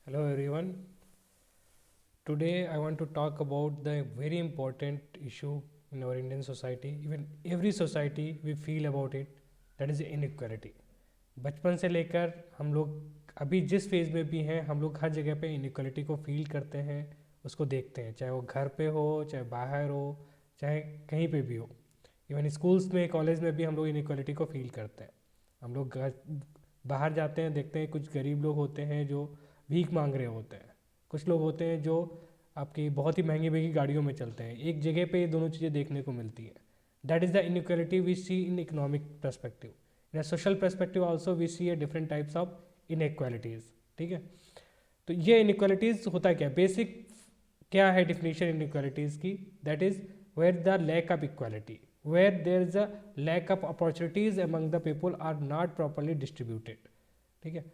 Hello everyone. Today I want to talk about the very important issue in our Indian society. Even every society we feel about it. That is inequality. बचपन से लेकर हम लोग अभी जिस phase में भी हैं हम लोग हर जगह पे इनइक्वालिटी को फील करते हैं, उसको देखते हैं, चाहे वो घर पे हो, चाहे बाहर हो, चाहे कहीं पे भी हो। इवन स्कूल्स में, कॉलेज में भी हम लोग इनइक्वालिटी को फील करते हैं। हम लोग बाहर जाते हैं, देखते हैं कुछ गरीब लोग होते हैं जो भीख मांग रहे होते हैं, कुछ लोग होते हैं जो आपकी बहुत ही महंगी महंगी गाड़ियों में चलते हैं। एक जगह पे ये दोनों चीज़ें देखने को मिलती हैं। That is the inequality we see in economic perspective. In social perspective also we see a different types of inequalities. ठीक है, तो ये इनइक्वालिटीज़ होता क्या, बेसिक क्या है डिफिनीशन इनइक्वालिटीज़ की? That is where the lack of equality, where there is a lack of opportunities among the people are not properly distributed. ठीक है,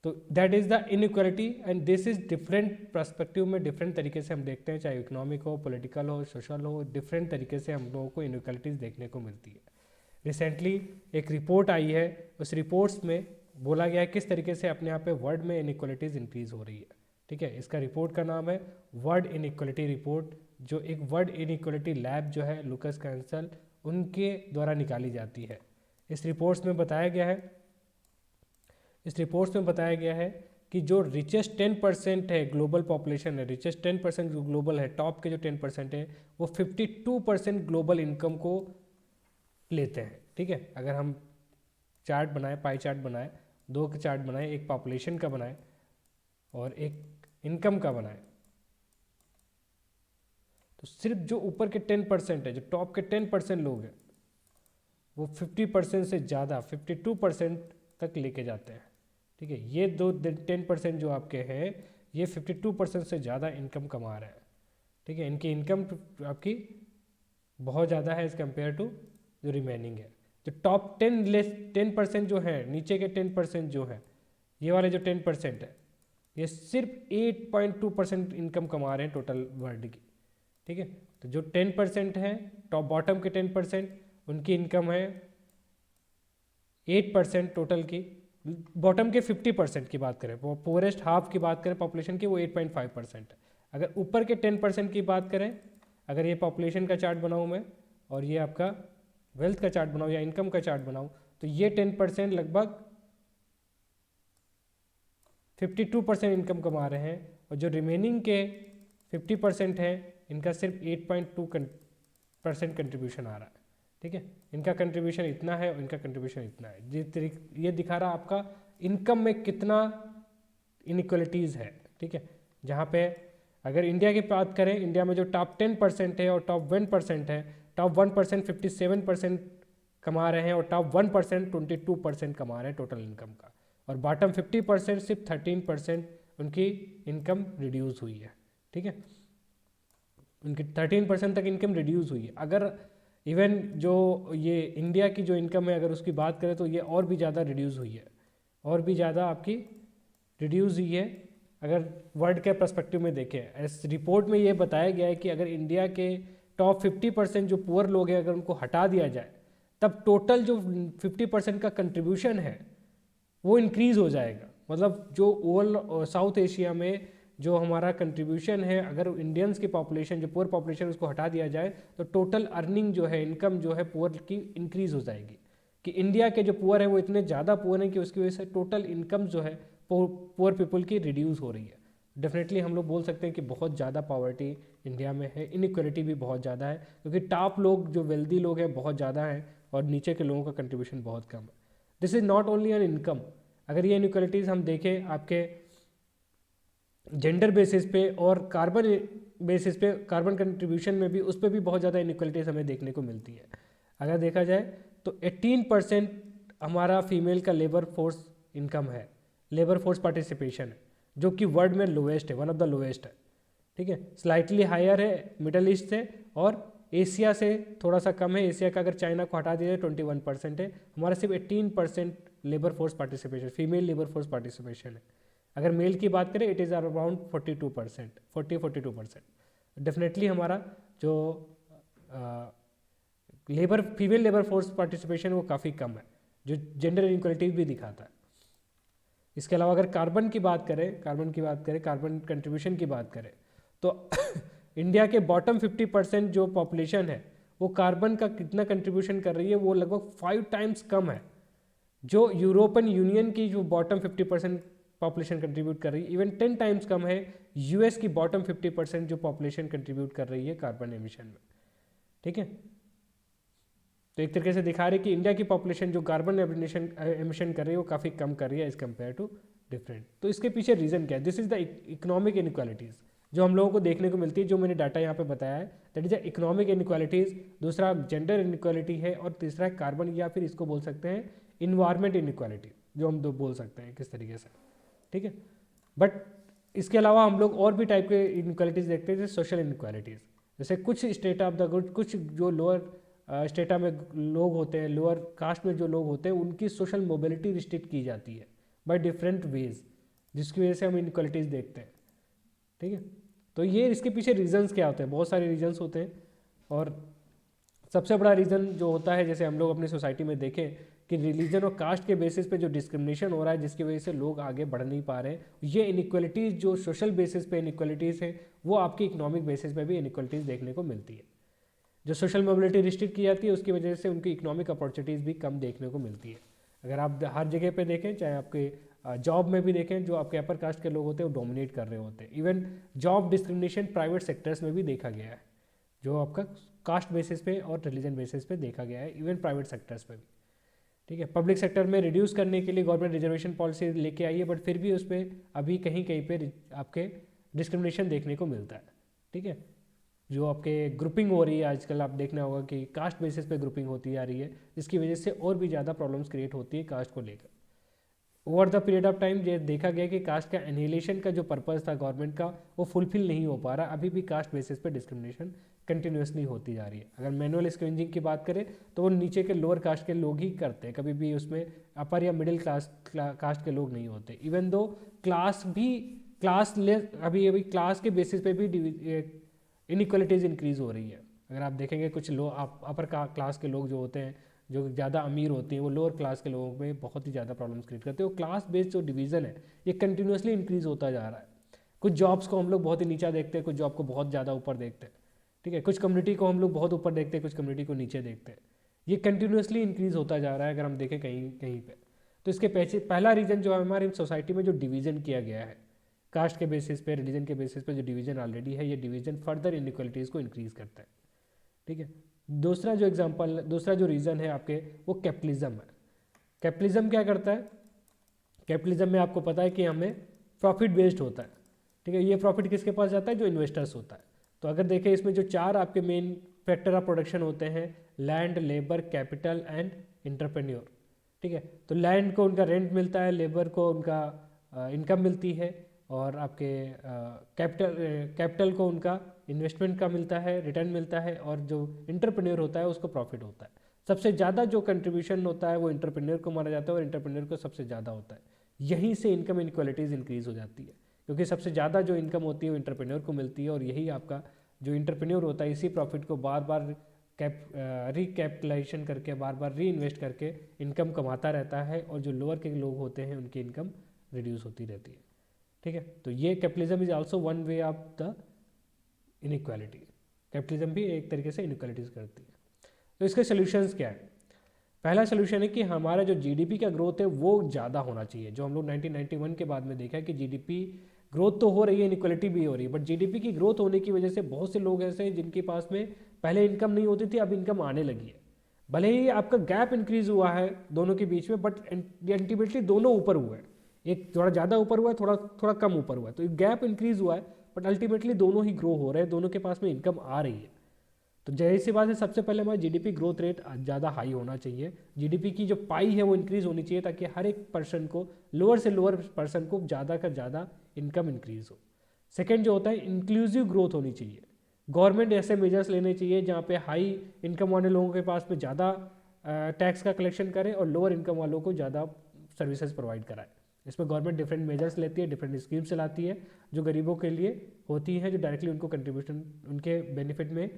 तो that is the inequality and this is different perspective में different तरीके से हम देखते हैं, चाहे इकोनॉमिक हो, पॉलिटिकल हो, सोशल हो, डिफरेंट तरीके से हम लोगों को इनइक्वालिटीज़ देखने को मिलती है। रिसेंटली एक रिपोर्ट आई है, उस रिपोर्ट्स में बोला गया है किस तरीके से अपने यहाँ पे वर्ल्ड में इनइक्वालिटीज़ इंक्रीज़ हो रही है। ठीक है, इसका रिपोर्ट का नाम है वर्ल्ड इनइक्वालिटी रिपोर्ट, जो एक वर्ल्ड इनइक्वालिटी लैब जो है लुकस कैंसल उनके द्वारा निकाली जाती है। इस रिपोर्ट्स में बताया गया है इस रिपोर्ट्स में बताया गया है कि जो रिचेस्ट 10% है ग्लोबल पॉपुलेशन है, रिचेस्ट 10% जो ग्लोबल है, टॉप के जो 10% है, वो 52% ग्लोबल इनकम को लेते हैं। ठीक है, अगर हम चार्ट बनाए, पाई चार्ट बनाए, दो के चार्ट बनाए, एक पॉपुलेशन का बनाए और एक इनकम का बनाए, तो सिर्फ जो ऊपर के 10% है, जो टॉप के 10% लोग हैं, वो 50% से ज़्यादा 52% तक लेके जाते हैं। ठीक है, ये दो 10% जो आपके हैं, ये 52% से ज़्यादा इनकम कमा रहे हैं। ठीक है, इनकी इनकम आपकी बहुत ज़्यादा है एज़ कम्पेयर टू जो रिमेनिंग है। जो टॉप 10% जो है, नीचे के 10% जो है, ये वाले जो 10% है, ये सिर्फ 8.2% इनकम कमा रहे हैं टोटल वर्ल्ड की। ठीक है, तो जो 10% है, टॉप बॉटम के 10%, उनकी इनकम है 8% टोटल की। बॉटम के 50% की बात करें, पोरेस्ट हाफ की बात करें पॉपुलेशन की, वो 8.5% है। अगर ऊपर के 10% की बात करें, अगर ये पॉपुलेशन का चार्ट बनाऊँ मैं और ये आपका वेल्थ का चार्ट बनाऊँ या इनकम का चार्ट बनाऊँ, तो ये 10% लगभग 52% इनकम कमा रहे हैं, और जो रिमेनिंग के 50% है, इनका सिर्फ 8.2% कंट्रीब्यूशन आ रहा है। ठीक है, इनका कंट्रीब्यूशन इतना है और इनका कंट्रीब्यूशन इतना है। ये दिखा रहा आपका इनकम में कितना इनइक्वलिटीज़ है। ठीक है, जहाँ पे अगर इंडिया की बात करें, इंडिया में जो टॉप 10% है और टॉप 1% है, टॉप 1% 57% कमा रहे हैं और टॉप 1% 22% कमा रहे हैं टोटल इनकम का, और बॉटम 50% सिर्फ 13% उनकी इनकम रिड्यूस हुई है। ठीक है, उनकी 13% तक इनकम रिड्यूस हुई है। अगर इवन जो ये इंडिया की जो इनकम है, अगर उसकी बात करें, तो ये और भी ज़्यादा रिड्यूस हुई है, और भी ज़्यादा आपकी रिड्यूस हुई है। अगर वर्ल्ड के पर्सपेक्टिव में देखें, इस रिपोर्ट में ये बताया गया है कि अगर इंडिया के टॉप 50% जो पुअर लोग हैं, अगर उनको हटा दिया जाए, तब टोटल जो 50% का कंट्रीब्यूशन है वो इंक्रीज़ हो जाएगा। मतलब जो ओवरऑल साउथ एशिया में जो हमारा कंट्रीब्यूशन है, अगर इंडियंस की पॉपुलेशन, जो पुअर पॉपुलेशन, उसको हटा दिया जाए, तो टोटल अर्निंग जो है, इनकम जो है पुअर की इंक्रीज़ हो जाएगी। कि इंडिया के जो पुअर है वो इतने ज़्यादा पुअर हैं कि उसकी वजह से टोटल इनकम जो है पुअर पीपल की रिड्यूस हो रही है। डेफिनेटली हम लोग बोल सकते हैं कि बहुत ज़्यादा पॉवर्टी इंडिया में है, इनइक्वालिटी भी बहुत ज़्यादा है, क्योंकि टॉप लोग, जो वेल्दी लोग हैं, बहुत ज़्यादा हैं और नीचे के लोगों का कंट्रीब्यूशन बहुत कम है। This is not only an income. अगर ये इनइक्वालिटीज़ हम देखें आपके जेंडर बेसिस पे और कार्बन बेसिस पे, कार्बन कंट्रीब्यूशन में भी, उस पर भी बहुत ज़्यादा इनइक्वालिटीज़ हमें देखने को मिलती है। अगर देखा जाए तो 18% हमारा फीमेल का लेबर फोर्स इनकम है, लेबर फोर्स पार्टिसिपेशन है, जो कि वर्ल्ड में लोएस्ट है, वन ऑफ द लोएस्ट है। ठीक है, स्लाइटली हायर है मिडल ईस्ट से, और एशिया से थोड़ा सा कम है। एशिया का अगर चाइना को हटा दिया जाए 21% है, हमारा सिर्फ 18% labour force participation, female labour force participation है। अगर मेल की बात करें, इट इज़ अराउंड 42%, 42%। डेफिनेटली हमारा जो फीमेल लेबर फोर्स पार्टिसिपेशन वो काफ़ी कम है, जो जेंडर इनक्वालिटी भी दिखाता है। इसके अलावा अगर कार्बन की बात करें, कार्बन कंट्रीब्यूशन की बात करें, तो इंडिया के बॉटम 50% जो पॉपुलेशन है वो कार्बन का कितना कंट्रीब्यूशन कर रही है, वो लगभग 5 टाइम्स कम है जो यूरोपियन यूनियन की जो बॉटम 50% पॉपुलेशन कंट्रीब्यूट कर रही है। इवन 10 टाइम्स कम है यूएस की बॉटम 50% जो पॉपुलेशन कंट्रीब्यूट कर रही है कार्बन एमिशन में। ठीक है, तो एक तरीके से दिखा रहे कि इंडिया की पॉपुलेशन जो कार्बन एमिशन कर रही है वो काफ़ी कम कर रही है एज कम्पेयर टू डिफरेंट। तो इसके पीछे रीज़न क्या है? This is the economic inequalities जो हम लोगों को देखने को मिलती है, जो मैंने डाटा यहाँ पे बताया है, that is the economic inequalities. दूसरा जेंडर इनइक्वालिटी है, और तीसरा कार्बन, या फिर इसको बोल सकते हैं इन्वायरमेंट इनइक्वालिटी, जो हम दो बोल सकते हैं किस तरीके से। ठीक है, बट इसके अलावा हम लोग और भी टाइप के इनइक्वालिटीज़ देखते हैं, जैसे सोशल इनइक्वालिटीज़। जैसे कुछ स्टेट ऑफ द गुड, कुछ जो लोअर स्टेटा में लोग होते हैं, लोअर कास्ट में जो लोग होते हैं, उनकी सोशल मोबिलिटी रिस्ट्रिक्ट की जाती है बाय डिफरेंट वेज, जिसकी वजह से हम इनइक्वालिटीज़ देखते हैं। ठीक है, तो ये इसके पीछे रीजंस क्या होते हैं? बहुत सारे रीजंस होते हैं, और सबसे बड़ा रीज़न जो होता है, जैसे हम लोग अपनी सोसाइटी में देखें कि रिलीजन और कास्ट के बेसिस पे जो डिस्क्रिमिनेशन हो रहा है, जिसकी वजह से लोग आगे बढ़ नहीं पा रहे हैं। ये इनइक्वालिटीज़ जो सोशल बेसिस पे इनइक्वालिटीज़ है, वो आपकी इकोनॉमिक बेसिस पे भी इनइक्वालिटीज़ देखने को मिलती है। जो सोशल मोबिलिटी रिस्ट्रिक्ट की जाती है, उसकी वजह से उनकी इकोनॉमिक अपॉर्चुनिटीज़ भी कम देखने को मिलती है। अगर आप हर जगह पे देखें, चाहे आपके जॉब में भी देखें, जो आपके अपर कास्ट के लोग होते हैं वो डोमिनेट कर रहे होते हैं। Even job discrimination private sectors में भी देखा गया है, जो आपका कास्ट बेसिस पे और रिलीजन बेसिस पे देखा गया है, इवन प्राइवेट सेक्टर्स पे भी। ठीक है, पब्लिक सेक्टर में रिड्यूस करने के लिए गवर्नमेंट रिजर्वेशन पॉलिसी लेके आई है, बट फिर भी उस पर अभी कहीं कहीं पे आपके डिस्क्रिमिनेशन देखने को मिलता है। ठीक है, जो आपके ग्रुपिंग हो रही है आजकल, आप देखना होगा कि कास्ट बेसिस पे ग्रुपिंग होती जा रही है, जिसकी वजह से और भी ज़्यादा प्रॉब्लम्स क्रिएट होती है कास्ट को लेकर। Over the period of time ये देखा गया कि कास्ट का एनिहिलेशन का जो पर्पस था गवर्नमेंट का, वो फुलफिल नहीं हो पा रहा। अभी भी कास्ट बेसिस पे डिस्क्रिमिनेशन कंटिन्यूसली होती जा रही है। अगर मैनुअल स्क्रीनिंग की बात करें तो वो नीचे के लोअर कास्ट के लोग ही करते हैं, कभी भी उसमें अपर या मिडिल कास्ट के लोग नहीं होते। इवन दो अभी क्लास के बेसिस पे भी इनइक्वालिटीज़ इंक्रीज़ हो रही है। अगर आप देखेंगे कुछ लोग अपर क्लास के लोग जो होते हैं, जो ज़्यादा अमीर होती हैं, वो लोअर क्लास के लोगों में बहुत ही ज़्यादा प्रॉब्लम्स क्रिएट करते हैं। वो क्लास बेस्ड जो डिवीज़न है, ये कंटिन्यूसली इंक्रीज़ होता जा रहा है। कुछ जॉब्स को हम लोग बहुत ही नीचा देखते हैं, कुछ जॉब को बहुत ज़्यादा ऊपर देखते हैं। ठीक है, कुछ कम्युनिटी को हम लोग बहुत ऊपर देखते हैं, कुछ कम्युनिटी को नीचे देखते हैं। ये कंटिन्यूसली इंक्रीज़ होता जा रहा है अगर हम देखें कहीं कहीं पर। तो इसके पहला रीज़न जो है हमारी सोसाइटी में जो डिवीज़न किया गया है कास्ट के बेसिस पे, रिलीजन के बेसिस पे, जो डिवीज़न ऑलरेडी है, ये डिवीज़न फर्दर इनइक्वालिटीज़ को इंक्रीज़ करता है। ठीक है, दूसरा जो रीज़न है आपके, वो कैपिटलिज्म है। कैपिटलिज्म क्या करता है? कैपिटलिज्म में आपको पता है कि हमें प्रॉफिट बेस्ड होता है। ठीक है, ये प्रॉफिट किसके पास जाता है? जो इन्वेस्टर्स होता है। तो अगर देखें इसमें जो 4 आपके मेन फैक्टर ऑफ प्रोडक्शन होते हैं, land, labour, capital and entrepreneur. ठीक है, तो लैंड को उनका रेंट मिलता है, लेबर को उनका इनकम मिलती है, और आपके कैपिटल को उनका इन्वेस्टमेंट का मिलता है, रिटर्न मिलता है, और जो एंटरप्रेन्योर होता है उसको प्रॉफिट होता है। सबसे ज़्यादा जो कंट्रीब्यूशन होता है वो एंटरप्रेन्योर को माना जाता है, और एंटरप्रेन्योर को सबसे ज़्यादा होता है। यहीं से इनकम इनक्वालिटीज़ इंक्रीज़ हो जाती है, क्योंकि सबसे ज़्यादा जो इनकम होती है वो एंटरप्रेन्योर को मिलती है, और यही आपका जो एंटरप्रेन्योर होता है इसी प्रॉफिट को बार बार रिकैपिटलाइजेशन करके, बार बार री इन्वेस्ट करके इनकम कमाता रहता है, और जो लोअर के लोग होते हैं उनकी इनकम रिड्यूस होती रहती है। ठीक है, तो ये capitalism is also one way of the inequality. Capitalism भी एक तरीके से इनइक्वालिटीज करती है। तो इसके सोल्यूशंस क्या है? पहला सोल्यूशन है कि हमारा जो जीडीपी का ग्रोथ है वो ज़्यादा होना चाहिए। जो हम लोग 1991 के बाद में देखा है कि जीडीपी ग्रोथ तो हो रही है, इनइक्वालिटी भी हो रही है, बट जीडीपी की ग्रोथ होने की वजह से बहुत से लोग ऐसे हैं जिनके पास में पहले इनकम नहीं होती थी, अब इनकम आने लगी है। भले ही आपका गैप इंक्रीज हुआ है दोनों के बीच में, बट अल्टीमेटली दोनों ऊपर हुआ है। एक थोड़ा ज़्यादा ऊपर हुआ है, थोड़ा कम ऊपर हुआ है, तो गैप इंक्रीज हुआ है, बट अल्टीमेटली दोनों ही ग्रो हो रहे हैं, दोनों के पास में इनकम आ रही है। तो जाहिर सी बात है, सबसे पहले हमारा जीडीपी ग्रोथ रेट ज़्यादा हाई होना चाहिए। जीडीपी की जो पाई है वो इंक्रीज़ होनी चाहिए, ताकि हर एक पर्सन को, लोअर से लोअर पर्सन को ज़्यादा का ज़्यादा इनकम इंक्रीज़ हो। सेकेंड जो होता है, इंक्लूसिव ग्रोथ होनी चाहिए। गवर्नमेंट ऐसे मेजर्स लेने चाहिए जहाँ पे हाई इनकम वाले लोगों के पास में ज़्यादा टैक्स का कलेक्शन करे, और लोअर इनकम वालों को ज़्यादा सर्विसेज प्रोवाइड कराए। इसमें गवर्नमेंट डिफरेंट मेजर्स लेती है, डिफरेंट स्कीम्स चलाती है, जो गरीबों के लिए होती हैं, जो डायरेक्टली उनको कंट्रीब्यूशन, उनके बेनिफिट में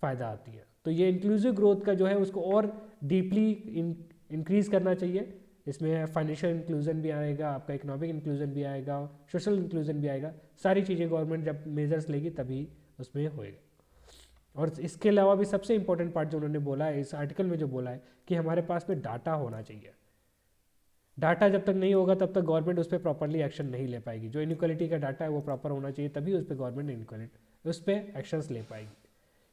फ़ायदा आती है। तो ये इंक्लूसिव ग्रोथ का जो है उसको और डीपली इंक्रीज़ करना चाहिए, इसमें फाइनेंशियल इंक्लूजन भी आएगा, आपका इकोनॉमिक इंक्लूजन भी आएगा, सोशल इंक्लूजन भी आएगा। सारी चीज़ें गवर्नमेंट जब मेजर्स लेगी तभी उसमें होएगा। और इसके अलावा भी सबसे इंपॉर्टेंट पार्ट जो उन्होंने बोला है इस आर्टिकल में, जो बोला है कि हमारे पास में डाटा होना चाहिए। डाटा जब तक नहीं होगा तब तक गवर्नमेंट उस पर प्रॉपरली एक्शन नहीं ले पाएगी। जो इनइक्वालिटी का डाटा है वो प्रॉपर होना चाहिए, तभी उस पर गवर्नमेंट इनइक्वालिटी उस पर एक्शंस ले पाएगी।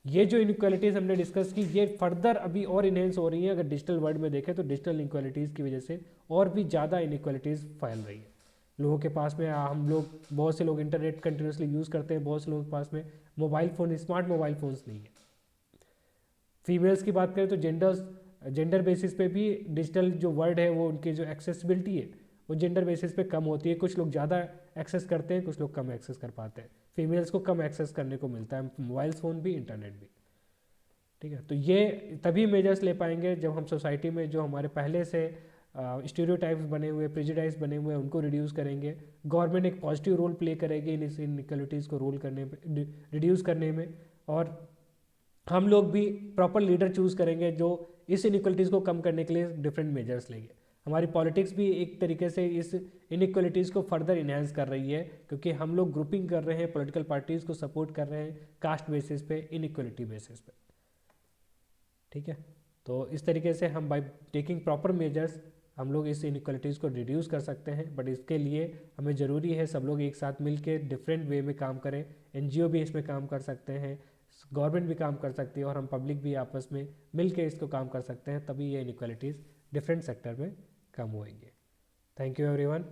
ये जो इनइक्वालिटीज़ हमने डिस्कस की ये फर्दर अभी और इनहेंस हो रही हैं। अगर डिजिटल वर्ल्ड में देखें तो डिजिटल इनइक्वालिटीज़ की वजह से और भी ज़्यादा इनइक्वालिटीज़ फैल रही है। लोगों के पास में हम लोग बहुत से लोग इंटरनेट कंटिन्यूसली यूज़ करते हैं, बहुत से लोगों के पास में mobile phone, smart mobile phones नहीं है। फीमेल्स की बात करें तो जेंडर बेसिस पे भी डिजिटल जो वर्ड है वो उनकी जो एक्सेसिबिलिटी है वो जेंडर बेसिस पे कम होती है। कुछ लोग ज़्यादा एक्सेस करते हैं, कुछ लोग कम एक्सेस कर पाते हैं। फीमेल्स को कम एक्सेस करने को मिलता है, मोबाइल फ़ोन भी, इंटरनेट भी। ठीक है, तो ये तभी मेजर्स ले पाएंगे जब हम सोसाइटी में जो हमारे पहले से स्टीरियोटाइप्स बने हुए, प्रेजुडाइज बने हुए हैं उनको रिड्यूस करेंगे। गवर्नमेंट एक पॉजिटिव रोल प्ले करेगी इन इनइक्वालिटीज़ को रोल करने में, रिड्यूस करने में। और हम लोग भी प्रॉपर लीडर चूज़ करेंगे जो इस इनइक्वालिटीज़ को कम करने के लिए डिफरेंट मेजर्स लेंगे। हमारी पॉलिटिक्स भी एक तरीके से इस इनइक्वालिटीज़ को फर्दर इन्हेंस कर रही है, क्योंकि हम लोग ग्रुपिंग कर रहे हैं, पॉलिटिकल पार्टीज़ को सपोर्ट कर रहे हैं कास्ट बेसिस पे, इनइक्वालिटी बेसिस पे। ठीक है, तो इस तरीके से हम बाय टेकिंग प्रॉपर मेजर्स हम लोग इस इनइक्वालिटीज़ को रिड्यूस कर सकते हैं। बट इसके लिए हमें ज़रूरी है सब लोग एक साथ मिल के डिफरेंट वे में काम करें। NGO भी इसमें काम कर सकते हैं, गवर्नमेंट भी काम कर सकती है, और हम पब्लिक भी आपस में मिल के इसको काम कर सकते हैं, तभी ये इनइक्वालिटीज़ डिफरेंट सेक्टर में कम होएंगे। Thank you everyone.